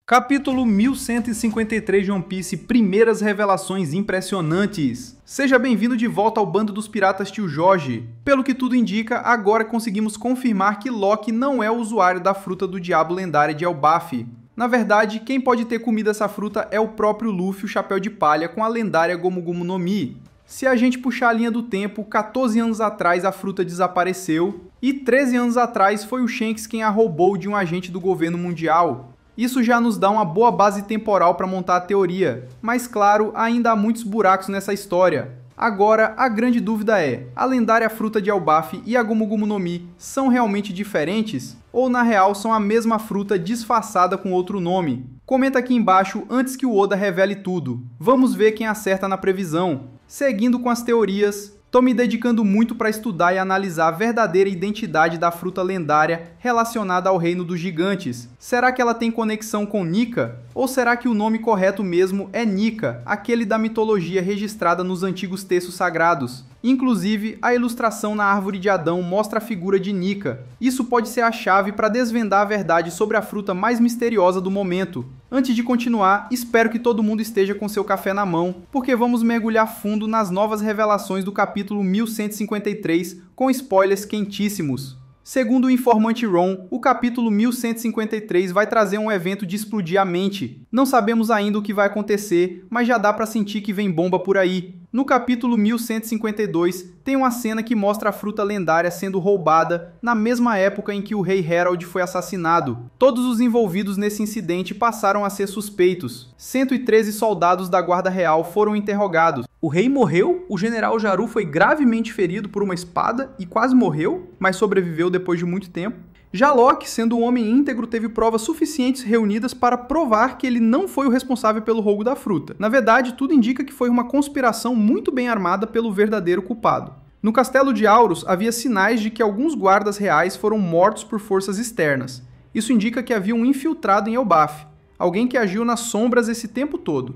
Capítulo 1153 de One Piece, primeiras revelações impressionantes. Seja bem-vindo de volta ao bando dos piratas Tio Jorge. Pelo que tudo indica, agora conseguimos confirmar que Loki não é o usuário da fruta do diabo lendária de Elbaf. Na verdade, quem pode ter comido essa fruta é o próprio Luffy, o Chapéu de Palha, com a lendária Gomu Gomu no Mi. Se a gente puxar a linha do tempo, 14 anos atrás a fruta desapareceu e 13 anos atrás foi o Shanks quem a roubou de um agente do governo mundial. Isso já nos dá uma boa base temporal para montar a teoria, mas claro, ainda há muitos buracos nessa história. Agora, a grande dúvida é, a lendária fruta de Elbaf e a Gomu Gomu no Mi são realmente diferentes? Ou na real são a mesma fruta disfarçada com outro nome? Comenta aqui embaixo antes que o Oda revele tudo. Vamos ver quem acerta na previsão. Seguindo com as teorias, tô me dedicando muito para estudar e analisar a verdadeira identidade da fruta lendária relacionada ao reino dos gigantes. Será que ela tem conexão com Nika? Ou será que o nome correto mesmo é Nika, aquele da mitologia registrada nos antigos textos sagrados? Inclusive, a ilustração na Árvore de Adão mostra a figura de Nika. Isso pode ser a chave para desvendar a verdade sobre a fruta mais misteriosa do momento. Antes de continuar, espero que todo mundo esteja com seu café na mão, porque vamos mergulhar fundo nas novas revelações do capítulo 1153, com spoilers quentíssimos. Segundo o informante Ron, o capítulo 1153 vai trazer um evento de explodir a mente. Não sabemos ainda o que vai acontecer, mas já dá pra sentir que vem bomba por aí. No capítulo 1152, tem uma cena que mostra a fruta lendária sendo roubada na mesma época em que o rei Herald foi assassinado. Todos os envolvidos nesse incidente passaram a ser suspeitos. 113 soldados da Guarda Real foram interrogados. O rei morreu, o general Jaru foi gravemente ferido por uma espada e quase morreu, mas sobreviveu depois de muito tempo. Já Loki, sendo um homem íntegro, teve provas suficientes reunidas para provar que ele não foi o responsável pelo roubo da fruta. Na verdade, tudo indica que foi uma conspiração muito bem armada pelo verdadeiro culpado. No castelo de Auros, havia sinais de que alguns guardas reais foram mortos por forças externas. Isso indica que havia um infiltrado em Elbaf, alguém que agiu nas sombras esse tempo todo.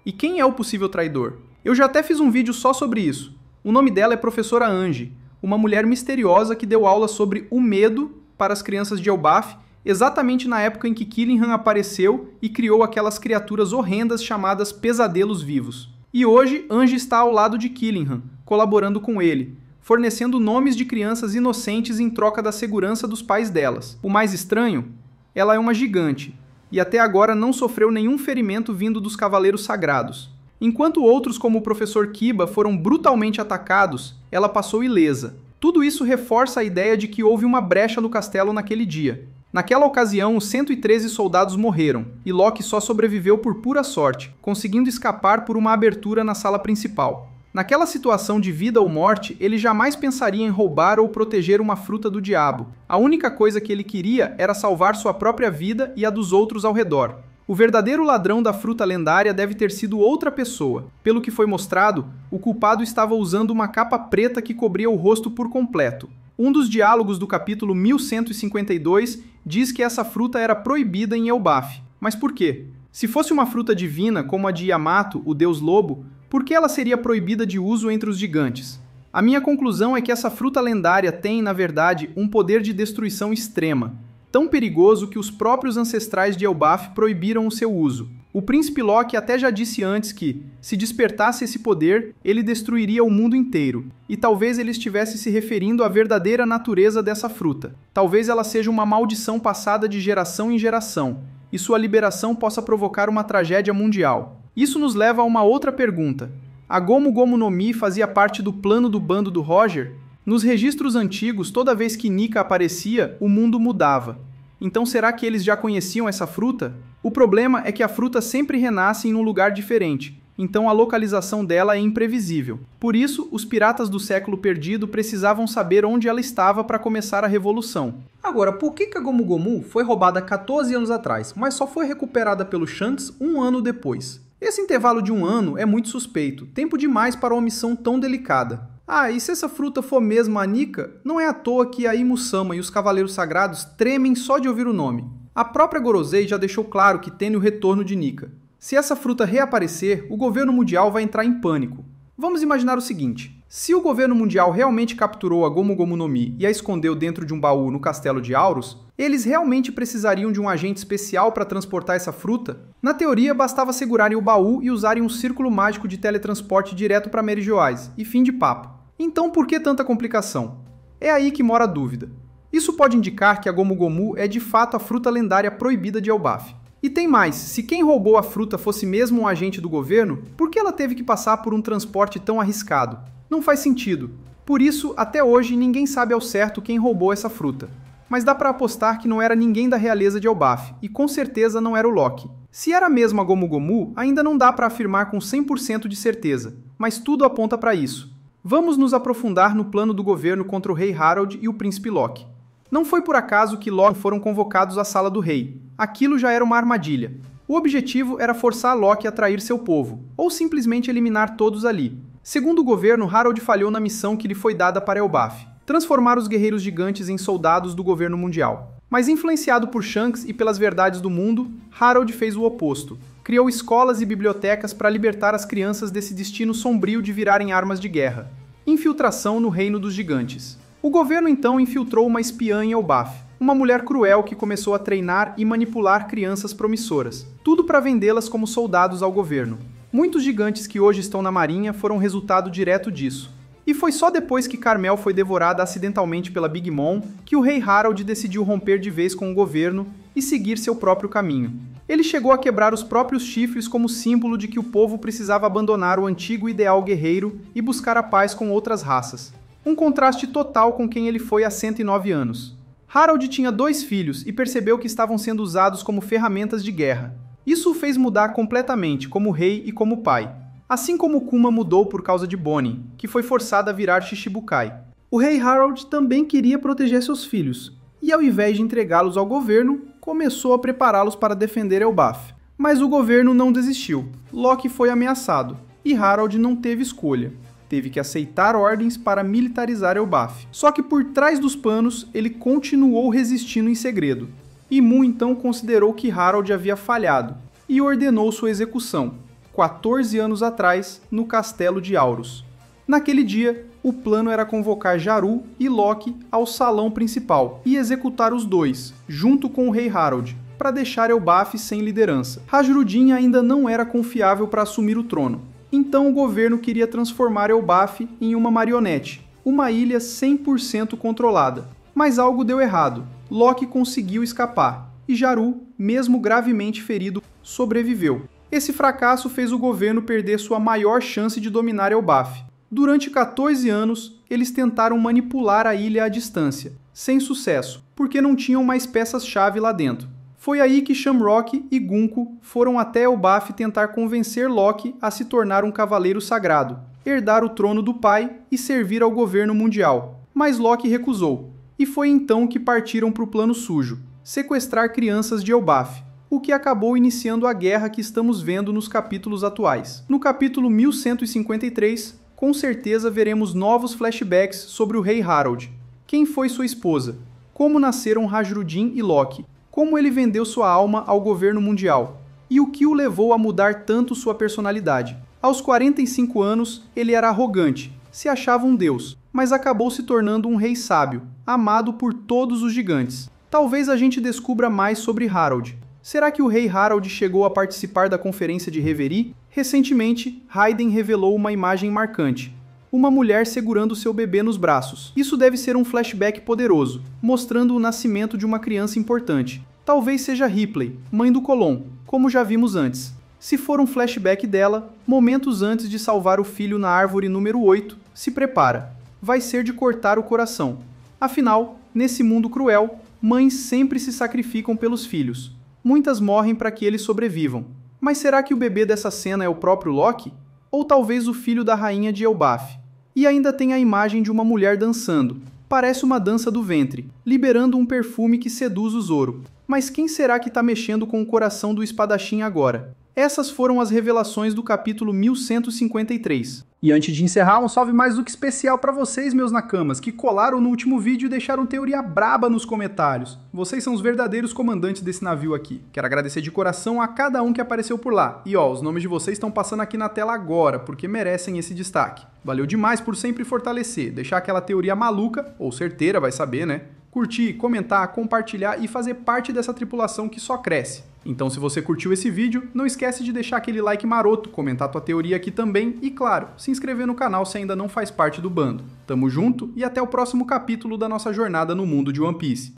E quem é o possível traidor? Eu já até fiz um vídeo só sobre isso. O nome dela é Professora Angie, uma mulher misteriosa que deu aula sobre o medo para as crianças de Elbaf, exatamente na época em que Killingham apareceu e criou aquelas criaturas horrendas chamadas pesadelos vivos. E hoje, Angie está ao lado de Killingham, colaborando com ele, fornecendo nomes de crianças inocentes em troca da segurança dos pais delas. O mais estranho? Ela é uma gigante, e até agora não sofreu nenhum ferimento vindo dos Cavaleiros Sagrados. Enquanto outros, como o Professor Kiba, foram brutalmente atacados, ela passou ilesa. Tudo isso reforça a ideia de que houve uma brecha no castelo naquele dia. Naquela ocasião, os 113 soldados morreram, e Loki só sobreviveu por pura sorte, conseguindo escapar por uma abertura na sala principal. Naquela situação de vida ou morte, ele jamais pensaria em roubar ou proteger uma fruta do diabo. A única coisa que ele queria era salvar sua própria vida e a dos outros ao redor. O verdadeiro ladrão da fruta lendária deve ter sido outra pessoa. Pelo que foi mostrado, o culpado estava usando uma capa preta que cobria o rosto por completo. Um dos diálogos do capítulo 1152 diz que essa fruta era proibida em Elbaf. Mas por quê? Se fosse uma fruta divina, como a de Yamato, o deus lobo, por que ela seria proibida de uso entre os gigantes? A minha conclusão é que essa fruta lendária tem, na verdade, um poder de destruição extrema. Tão perigoso que os próprios ancestrais de Elbaf proibiram o seu uso. O príncipe Loki até já disse antes que, se despertasse esse poder, ele destruiria o mundo inteiro. E talvez ele estivesse se referindo à verdadeira natureza dessa fruta. Talvez ela seja uma maldição passada de geração em geração, e sua liberação possa provocar uma tragédia mundial. Isso nos leva a uma outra pergunta. A Gomu Gomu no Mi fazia parte do plano do bando do Roger? Nos registros antigos, toda vez que Nika aparecia, o mundo mudava. Então será que eles já conheciam essa fruta? O problema é que a fruta sempre renasce em um lugar diferente, então a localização dela é imprevisível. Por isso, os piratas do século perdido precisavam saber onde ela estava para começar a revolução. Agora, por que a Gomu Gomu foi roubada 14 anos atrás, mas só foi recuperada pelo Shanks um ano depois? Esse intervalo de um ano é muito suspeito, tempo demais para uma missão tão delicada. Ah, e se essa fruta for mesmo a Nika, não é à toa que a Imu-sama e os Cavaleiros Sagrados tremem só de ouvir o nome. A própria Gorosei já deixou claro que tem o retorno de Nika. Se essa fruta reaparecer, o governo mundial vai entrar em pânico. Vamos imaginar o seguinte: se o governo mundial realmente capturou a Gomu Gomu no Mi e a escondeu dentro de um baú no castelo de Aurus, eles realmente precisariam de um agente especial para transportar essa fruta? Na teoria, bastava segurarem o baú e usarem um círculo mágico de teletransporte direto para Mary Joás, e fim de papo. Então por que tanta complicação? É aí que mora a dúvida. Isso pode indicar que a Gomu Gomu é de fato a fruta lendária proibida de Elbaf. E tem mais, se quem roubou a fruta fosse mesmo um agente do governo, por que ela teve que passar por um transporte tão arriscado? Não faz sentido. Por isso, até hoje, ninguém sabe ao certo quem roubou essa fruta. Mas dá pra apostar que não era ninguém da realeza de Elbaf, e com certeza não era o Loki. Se era mesmo a Gomu Gomu, ainda não dá pra afirmar com 100% de certeza, mas tudo aponta pra isso. Vamos nos aprofundar no plano do governo contra o rei Harald e o príncipe Loki. Não foi por acaso que Loki foram convocados à sala do rei. Aquilo já era uma armadilha. O objetivo era forçar Loki a trair seu povo, ou simplesmente eliminar todos ali. Segundo o governo, Harald falhou na missão que lhe foi dada para Elbaf, transformar os guerreiros gigantes em soldados do governo mundial. Mas influenciado por Shanks e pelas verdades do mundo, Harald fez o oposto. Criou escolas e bibliotecas para libertar as crianças desse destino sombrio de virarem armas de guerra. Infiltração no reino dos gigantes. O governo então infiltrou uma espiã em Elbaf, uma mulher cruel que começou a treinar e manipular crianças promissoras, tudo para vendê-las como soldados ao governo. Muitos gigantes que hoje estão na marinha foram resultado direto disso. E foi só depois que Carmel foi devorada acidentalmente pela Big Mom que o rei Harald decidiu romper de vez com o governo e seguir seu próprio caminho. Ele chegou a quebrar os próprios chifres como símbolo de que o povo precisava abandonar o antigo ideal guerreiro e buscar a paz com outras raças. Um contraste total com quem ele foi há 109 anos. Harald tinha 2 filhos e percebeu que estavam sendo usados como ferramentas de guerra. Isso o fez mudar completamente como rei e como pai. Assim como Kuma mudou por causa de Bonnie, que foi forçada a virar Shichibukai. O rei Harald também queria proteger seus filhos, e ao invés de entregá-los ao governo, começou a prepará-los para defender Elbaf. Mas o governo não desistiu. Loki foi ameaçado, e Harald não teve escolha. Teve que aceitar ordens para militarizar Elbaf. Só que por trás dos panos, ele continuou resistindo em segredo. E Mu então considerou que Harald havia falhado, e ordenou sua execução, 14 anos atrás, no castelo de Aurus. Naquele dia, o plano era convocar Jarl e Loki ao salão principal e executar os dois, junto com o rei Harald, para deixar Elbaf sem liderança. Hasrudin ainda não era confiável para assumir o trono. Então o governo queria transformar Elbaf em uma marionete, uma ilha 100% controlada. Mas algo deu errado. Loki conseguiu escapar, e Jarl, mesmo gravemente ferido, sobreviveu. Esse fracasso fez o governo perder sua maior chance de dominar Elbaf. Durante 14 anos, eles tentaram manipular a ilha à distância, sem sucesso, porque não tinham mais peças-chave lá dentro. Foi aí que Shamrock e Gunko foram até Elbaf tentar convencer Loki a se tornar um cavaleiro sagrado, herdar o trono do pai e servir ao governo mundial. Mas Loki recusou, e foi então que partiram para o plano sujo, sequestrar crianças de Elbaf, o que acabou iniciando a guerra que estamos vendo nos capítulos atuais. No capítulo 1153, com certeza veremos novos flashbacks sobre o rei Harald. Quem foi sua esposa? Como nasceram Hasrudin e Loki? Como ele vendeu sua alma ao governo mundial? E o que o levou a mudar tanto sua personalidade? Aos 45 anos, ele era arrogante, se achava um deus, mas acabou se tornando um rei sábio, amado por todos os gigantes. Talvez a gente descubra mais sobre Harald. Será que o rei Harald chegou a participar da conferência de Reverie? Recentemente, Raiden revelou uma imagem marcante. Uma mulher segurando seu bebê nos braços. Isso deve ser um flashback poderoso, mostrando o nascimento de uma criança importante. Talvez seja Ripley, mãe do Colon, como já vimos antes. Se for um flashback dela, momentos antes de salvar o filho na árvore número 8, se prepara. Vai ser de cortar o coração. Afinal, nesse mundo cruel, mães sempre se sacrificam pelos filhos. Muitas morrem para que eles sobrevivam. Mas será que o bebê dessa cena é o próprio Loki? Ou talvez o filho da rainha de Elbaf? E ainda tem a imagem de uma mulher dançando. Parece uma dança do ventre, liberando um perfume que seduz o Zoro. Mas quem será que está mexendo com o coração do espadachim agora? Essas foram as revelações do capítulo 1153. E antes de encerrar, um salve mais do que especial para vocês, meus nakamas, que colaram no último vídeo e deixaram teoria braba nos comentários. Vocês são os verdadeiros comandantes desse navio aqui. Quero agradecer de coração a cada um que apareceu por lá. E ó, os nomes de vocês estão passando aqui na tela agora, porque merecem esse destaque. Valeu demais por sempre fortalecer, deixar aquela teoria maluca, ou certeira, vai saber, né? Curtir, comentar, compartilhar e fazer parte dessa tripulação que só cresce. Então, se você curtiu esse vídeo, não esquece de deixar aquele like maroto, comentar tua teoria aqui também e, claro, se inscrever no canal se ainda não faz parte do bando. Tamo junto e até o próximo capítulo da nossa jornada no mundo de One Piece.